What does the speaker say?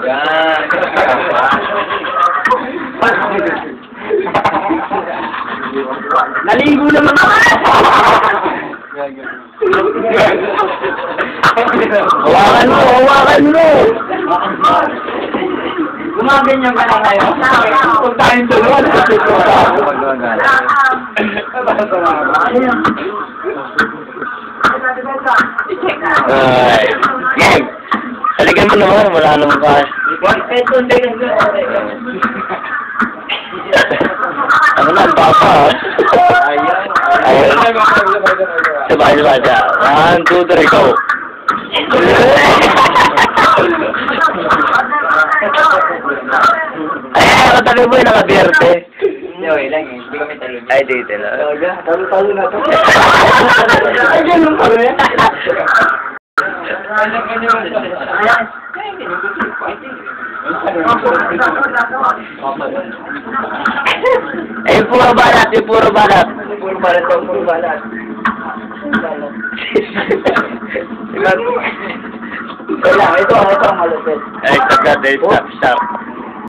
Yan. Naligo naman ako. Hawakan mo, hawakan mo. Gumaganyan ka na kayo. Kung tayong tulungan. Ay. Game. Halikan mo naman, wala naman ka. Ano na, papa? Ayun. Sabay-sabay siya. 1, 2, 3, go! Ay, ako tabi mo yung nakabiyerte. Hindi, okay lang eh. Hindi kami talo niya. Ay, dito na. Talo-talo na to. Ay, ganun pa rin. Eh, puro balat, yung puro balat. Puro balat to, puro balat. Diba? Wala, ito ang malupit. Ay, stop.